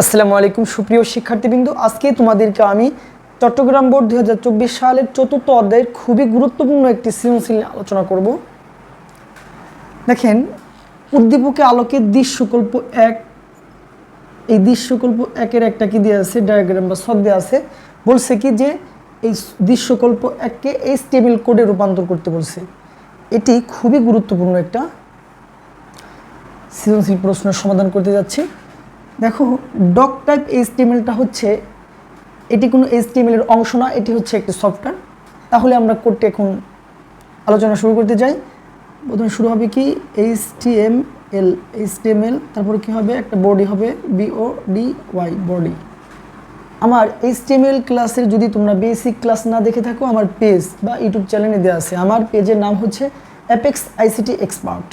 আসসালামু আলাইকুম সুপ্রিয় শিক্ষার্থীবৃন্দ, আজকে তোমাদেরকে আমি চট্টগ্রাম বোর্ড 2024 সালের চতুর্থ অধ্যায়ের খুবই গুরুত্বপূর্ণ একটি সৃজনশীল নিয়ে আলোচনা করব। দেখেন, উদ্দীপকে আলোকে দৃশ্যকল্প এক, এই দৃশ্যকল্প একের একটা কি দেওয়া আছে, ডায়াগ্রাম বা ছক দেওয়া আছে। বলছে কি যে এই দৃশ্যকল্প এককে HTML কোডে রূপান্তর করতে বলছে। এটি খুবই গুরুত্বপূর্ণ একটা সৃজনশীল প্রশ্নের সমাধান করতে যাচ্ছি। দেখো, ডক টাইপ HTMLটা হচ্ছে, এটি কোনো HTML এর অংশ না, এটি হচ্ছে একটি সফটওয়্যার। তাহলে আমরা কোডটি এখন আলোচনা শুরু করতে যাই। প্রথমে শুরু হবে কি HTML, তারপরে কি হবে, একটা বডি হবে BODY বডি। আমার HTML ক্লাসের যদি তোমরা বেসিক ক্লাস না দেখে থাকো, আমার পেজ বা ইউটিউব চ্যানেলে দেওয়া আছে। আমার পেজের নাম হচ্ছে অ্যাপেক্স ICT এক্সপার্ট।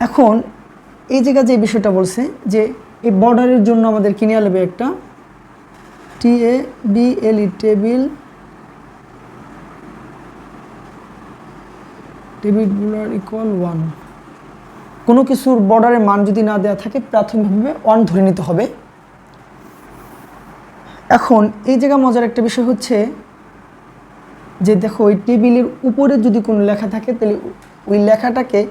এখন এই জায়গায় যে বিষয়টা বলছে যে এই বর্ডারের জন্য আমাদের কিনে আনবে একটা TABLE টেবিল বর্ডার ইকুয়াল 1। কোনো কিছুর বর্ডারের মান যদি না দেওয়া থাকে প্রাথমিকভাবে 1 ধরে নিতে হবে। এখন এই জায়গায় মজার একটা বিষয় হচ্ছে যে দেখো, ওই টেবিলের উপরে যদি কোনো লেখা থাকে তাহলে ওই লেখাটাকে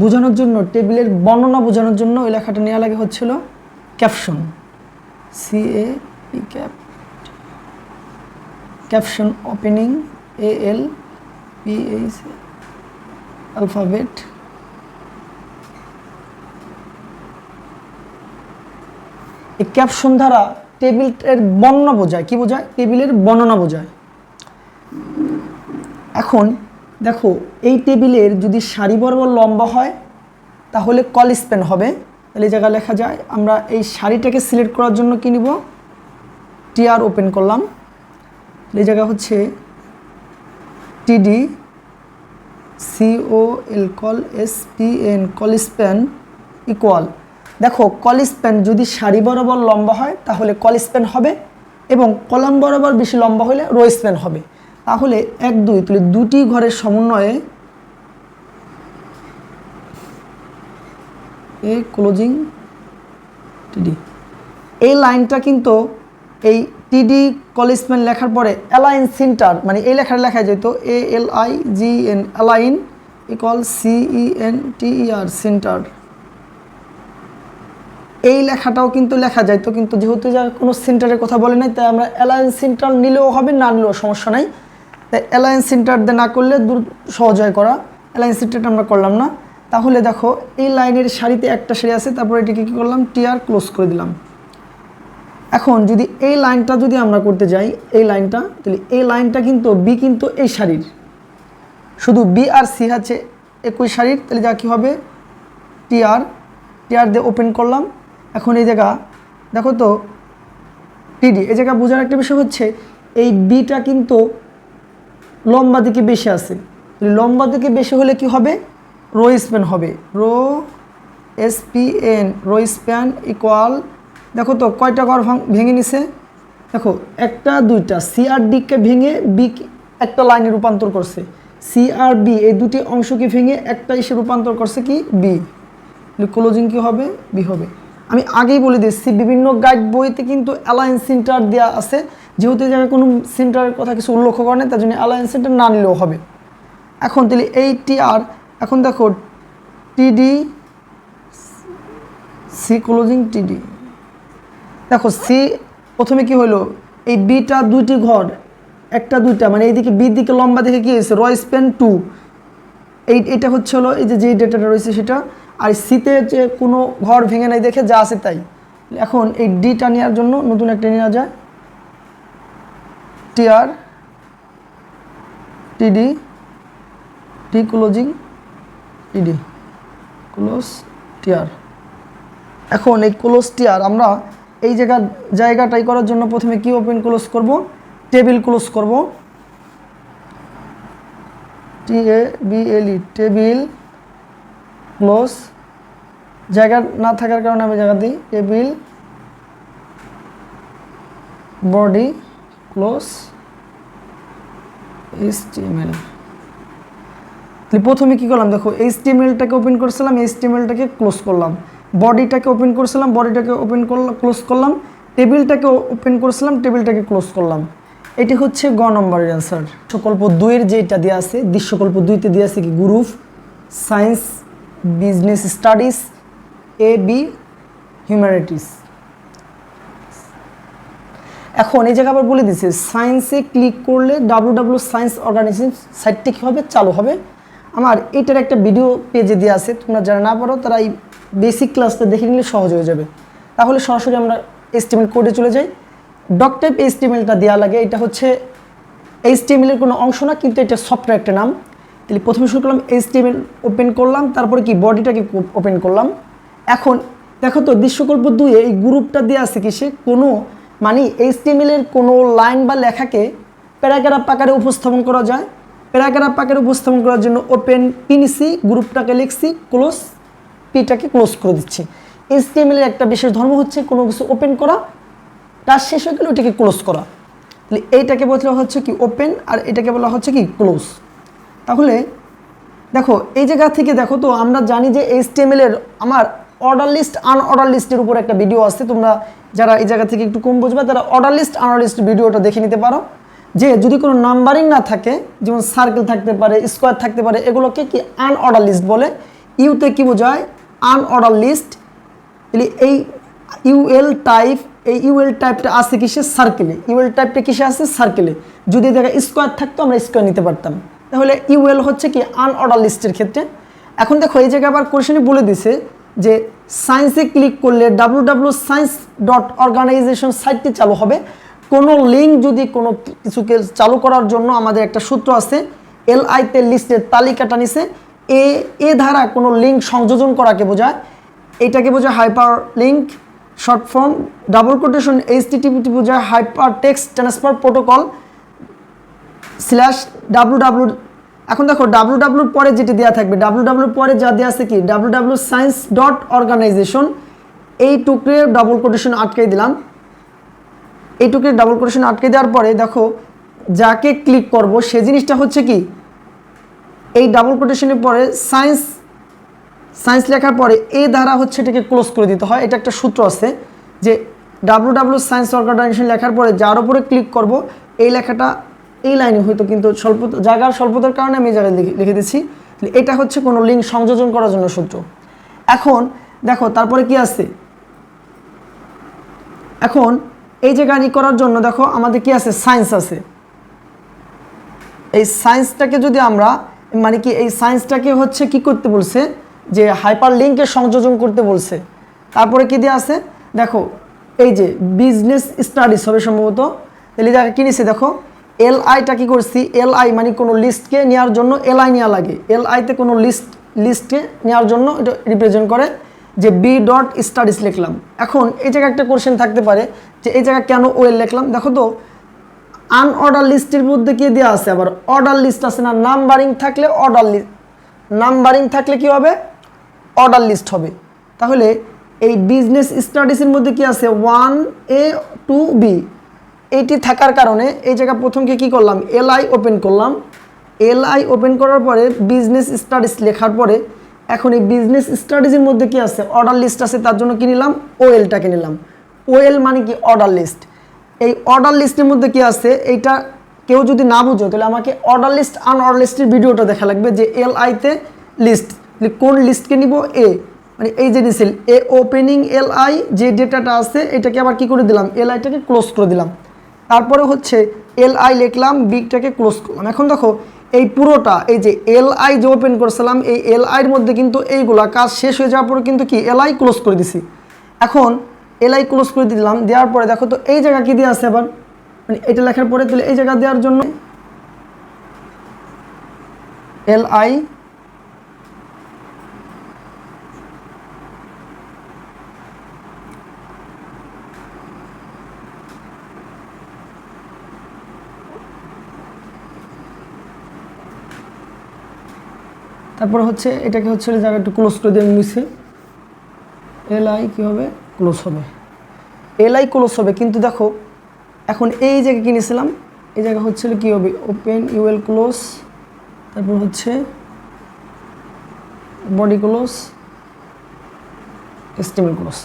বোঝানোর জন্য, টেবিলের বর্ণনা বোঝানোর জন্য ওই লেখাটা নেওয়া লাগে হচ্ছিল caption, caption opening ALPH alphabet. এই ক্যাপশন দ্বারা টেবিলের বর্ণনা বোঝায়। কি বোঝায়? টেবিলের বর্ণনা বোঝায়। এখন দেখো, এই টেবিলের যদি সারি বরাবর লম্বা হয় তাহলে কল স্প্যান হবে। তাহলে এই জায়গায় লেখা যায়, আমরা এই সারিটাকে সিলেক্ট করার জন্য কি নিব, TR ওপেন করলাম। এই জায়গা হচ্ছে TD COL call SPN call span equal. দেখো, কল স্প্যান যদি সারি বরাবর লম্বা হয় তাহলে কল স্প্যান হবে, এবং কলাম বরাবর বেশি লম্বা হলে রো স্প্যান হবে। তাহলে 1 2 তাহলে দুটি ঘরের সমন্বয়ে ক্লোজিং TD। এই লাইনটা কিন্তু এই TD কল স্প্যান লেখার পরে অ্যালাইন সেন্টার, মানে এই লেখাটা লেখা যেত ALIGN align equal CENTER centre. এই লেখাটাও কিন্তু লেখা যাইতো, কিন্তু যেহেতু যার কোনো সেন্টারের কথা বলে নাই, তাই আমরা অ্যালাইন সেন্টার নিলেও হবে, না নিলেও সমস্যা নাই। তাই অ্যালাইন সেন্টার দিয়ে না করলে সহজ হয় করা, অ্যালাইন সেন্টারটা আমরা করলাম না। তাহলে দেখো, এই লাইনের সারিতে একটা সারি আছে, তারপরে এটিকে কী করলাম, TR ক্লোজ করে দিলাম। এখন যদি এই লাইনটা যদি আমরা করতে যাই, এই লাইনটা, তাহলে এই লাইনটা কিন্তু B কিন্তু এই সারির, শুধু B আর C হচ্ছে একই সারির। তাহলে যা কী হবে, TR দিয়ে ওপেন করলাম। এখন এই জায়গা দেখো তো TD, এই জায়গা বোঝার একটা বিষয় হচ্ছে এই Bটা কিন্তু লম্বা দিকে বেশি আছে। লম্বা দিকে বেশি হলে কি হবে, রো স্প্যান হবে, row SPN row span equal. দেখো তো কয়টা ঘর ভেঙে নিছে, দেখো 1 2 CRDকে ভেঙে B একটা লাইনে রূপান্তর করছে। CRB এই দুটি অংশকে ভেঙে একটা এসে রূপান্তর করছে কি B। ক্লোজিং কি হবে, B হবে। আমি আগেই বলে দিচ্ছি, বিভিন্ন গাইড বইতে কিন্তু অ্যালাইন সেন্টার দেওয়া আছে। যেহেতু এই জায়গায় কোনো সেন্টারের কথা কিছু উল্লেখ করে না, তার জন্য অ্যালাইন সেন্টার না নিলেও হবে। এখন তাহলে এই TR, এখন দেখো TD C ক্লোজিং TD। দেখো C প্রথমে কি হলো, এই Bটা দুইটি ঘর, একটা দুইটা, মানে এইদিকে B দিকে লম্বা দেখে কি হয়েছে, রো স্প্যান 2। এইটা হচ্ছে হলো এই যে ডেটাটা রয়েছে সেটা। আর সিতে যে কোনো ঘর ভেঙে নাই দেখে যা আছে তাই। এখন এই ডিটা নেওয়ার জন্য নতুন একটা নেওয়া যায়, TR TD closing TD close TR। এখন এই ক্লোজ TR আমরা এই জায়গাটাই করার জন্য প্রথমে কি ওপেন ক্লোজ করব, টেবিল ক্লোজ করব, TABLE টেবিল ক্লোজ। জায়গা না থাকার কারণে আমি জায়গা দিই টেবিল বডি ক্লোজ HTML। তাহলে প্রথমে কি করলাম, দেখো HTMLটাকে ওপেন করছিলাম, HTMLটাকে ক্লোজ করলাম। বডিটাকে ওপেন করছিলাম, বডিটাকে ওপেন করলাম, ক্লোজ করলাম, টেবিলটাকে ওপেন করছিলাম, টেবিলটাকে ক্লোজ করলাম। এটি হচ্ছে গ নম্বরের অ্যান্সার। দৃশ্যকল্প 2-এর যেটা দেওয়া আছে, দৃশ্যকল্প 2-তে দেওয়া আছে কি group science business studies A B humanities. এখন এই জায়গায় আবার বলে দিচ্ছে সায়েন্সে ক্লিক করলে www সায়েন্স অর্গানাইজেশন সাইটটি কী হবে, চালু হবে। আমার এটার একটা ভিডিও পেজে দেওয়া আছে, তোমরা যারা না পারো তারা এই বেসিক ক্লাসটা দেখে নিলে সহজ হয়ে যাবে। তাহলে সরাসরি আমরা HTML কোডে চলে যাই। ডক টাইপ HTMLটা দেওয়া লাগে, এটা হচ্ছে HTML-এর কোনো অংশ না, কিন্তু এটা সফটওয়্যার একটা নাম। তাহলে প্রথমে শুরু করলাম HTML ওপেন করলাম, তারপরে কি বডিটাকে ওপেন করলাম। এখন দেখো তো দৃশ্যকল্প 2-এ এই গ্রুপটা দেওয়া আছে কিসে, কোনো মানে HTML-এর কোনো লাইন বা লেখাকে প্যারাগ্রাফ আকারে উপস্থাপন করা যায়। প্যারাগ্রাফ আকারে উপস্থাপন করার জন্য ওপেন পি নিছি, গ্রুপটাকে লিখছি, ক্লোজ পিটাকে ক্লোজ করে দিচ্ছি। HTML-এর একটা বিশেষ ধর্ম হচ্ছে কোনো কিছু ওপেন করা, কাজ শেষ হয়ে গেলে ওটাকে ক্লোজ করা। তাহলে এইটাকে বলা হচ্ছে কি ওপেন, আর এটাকে বলা হচ্ছে কি ক্লোজ। তাহলে দেখো এই জায়গা থেকে দেখো তো আমরা জানি যে HTML-এর আমার অর্ডার লিস্ট আনঅর্ডার লিস্টের উপর একটা ভিডিও আছে, তোমরা যারা এই জায়গা থেকে একটু কম বুঝবে তারা অর্ডার লিস্ট আনঅর্ডার লিস্ট ভিডিওটা দেখে নিতে পারো। যে যদি কোনো নাম্বারিং না থাকে, যেমন সার্কেল থাকতে পারে, স্কোয়ার থাকতে পারে, এগুলোকে কি আনঅর্ডার লিস্ট বলে। ইউতে কি বোঝায়, আনঅর্ডার লিস্ট। তাহলে এই ইউএল টাইপ, এই ইউএল টাইপটা আছে কিসে, সার্কেলে। ইউএল টাইপটা কিসে আছে, সার্কেলে। যদি দেখা স্কোয়ার থাকতো আমরা স্কোয়ার নিতে পারতাম। তাহলে ইউএল হচ্ছে কি আনঅর্ডার লিস্টের ক্ষেত্রে। এখন দেখো এই জায়গায় আবার কোশ্চেনে বলে দিছে যে সায়েন্সে ক্লিক করলে www.science.organization সাইটটি চালু হবে। কোনো লিঙ্ক যদি কোনো কিছুকে চালু করার জন্য আমাদের একটা সূত্র আছে, LI-তে লিস্টের তালিকাটা নিছে। এ ধারা কোনো লিঙ্ক সংযোজন করাকে বোঝায়, এটাকে বোঝায় hyper link, short form. Double quotation HTTP বোঝায় hyper text transfer protocol /www। এখন দেখো www পরে যেটি দেওয়া থাকবে, www পরে যা দেওয়া আছে কি www.science.organization, এই টুকরে ডাবল কোটেশন আটকে দিলাম। এই টুকরে ডাবল কোটেশন আটকে দেওয়ার পরে দেখো যাকে ক্লিক করব সে জিনিসটা হচ্ছে কি, এই ডাবল কোটেশনের পরে সায়েন্স লেখার পরে এ দ্বারা হচ্ছে এটাকে ক্লোজ করে দিতে হয়। এটা একটা সূত্র আছে যে www সায়েন্স অর্গানাইজেশন লেখার পরে যার উপরে ক্লিক করব এই লেখাটা এই লাইনে হয়তো, কিন্তু জায়গার স্বল্পতার কারণে আমি এই জায়গায় লিখে দিচ্ছি। এটা হচ্ছে কোনো লিঙ্ক সংযোজন করার জন্য সূত্র। এখন দেখো তারপরে কি আছে, এখন এই যে গাড়ি করার জন্য দেখো আমাদের কি আছে, সায়েন্স আছে। এই সায়েন্সটাকে যদি আমরা মানে কি এই সায়েন্সটাকে হচ্ছে কি করতে বলছে, যে হাইপার লিঙ্কে সংযোজন করতে বলছে। তারপরে কি দেওয়া আছে দেখো, এই যে বিজনেস স্টাডিজ হবে সম্ভবত। তাহলে যাকে কি নিছে দেখো, LI-টা কি করছি, LI মানে কোনো লিস্টকে নেওয়ার জন্য LI নেওয়া লাগে। LI-তে কোনো লিস্টকে নেওয়ার জন্য এটা রিপ্রেজেন্ট করে, যে B.studies লিখলাম। এখন এই জায়গায় একটা কোশ্চেন থাকতে পারে যে এই জায়গায় কেন OL লিখলাম। দেখো তো আনঅর্ডার লিস্টের মধ্যে কি দেওয়া আছে, আবার অর্ডার লিস্ট আছে না, নাম্বারিং থাকলে অর্ডার লিস্ট, নাম্বারিং থাকলে কি হবে, অর্ডার লিস্ট হবে। তাহলে এই বিজনেস স্টাডিজের মধ্যে কি আছে 1A to B, এইটি থাকার কারণে এই জায়গা প্রথমকে কি করলাম, LI ওপেন করলাম। LI ওপেন করার পরে বিজনেস স্টাডিজ লেখার পরে এখন এই বিজনেস স্টাডিজের মধ্যে কি আছে, অর্ডার লিস্ট আছে, তার জন্য কি নিলাম, OL-টাকে নিলাম। OL মানে কি অর্ডার লিস্ট। এই অর্ডার লিস্টের মধ্যে কি আছে, এইটা কেউ যদি না বুঝো তাহলে আমাকে অর্ডার লিস্ট আনঅর্ডার লিস্টের ভিডিওটা দেখা লাগবে, যে LI-তে লিস্ট, কোন লিস্টকে নিব, এ মানে এই যে নিছিল এ ওপেনিং LI, যে ডেটাটা আছে এটাকে আবার কি করে দিলাম, LI-টাকে ক্লোজ করে দিলাম। তারপরে হচ্ছে LI লিখলাম, বিটাকে ক্লোজ করলাম। এখন দেখো এই পুরোটা এই যে LI যে ওপেন করছিলাম, এই LI-এর মধ্যে কিন্তু এইগুলা কাজ শেষ হয়ে যাওয়ার পরে কিন্তু কি LI ক্লোজ করে দিছি। এখন LI ক্লোজ করে দিলাম, দেওয়ার পরে দেখো তো এই জায়গা কি দেওয়া আছে আবার, মানে এটা লেখার পরে তাহলে এই জায়গা দেওয়ার জন্য LI তারপরে হচ্ছে এটাকে হচ্ছে জায়গা একটু ক্লোজ করে দিয়ে মুছে LI কি হবে, ক্লোজ হবে। LI ক্লোজ হবে, কিন্তু দেখো এখন এই জায়গায় কি নিয়েছিলাম, এই জায়গা হচ্ছিল কি হবে, ওপেন UL ক্লোজ, তারপর হচ্ছে বডি ক্লোজ, HTML ক্রস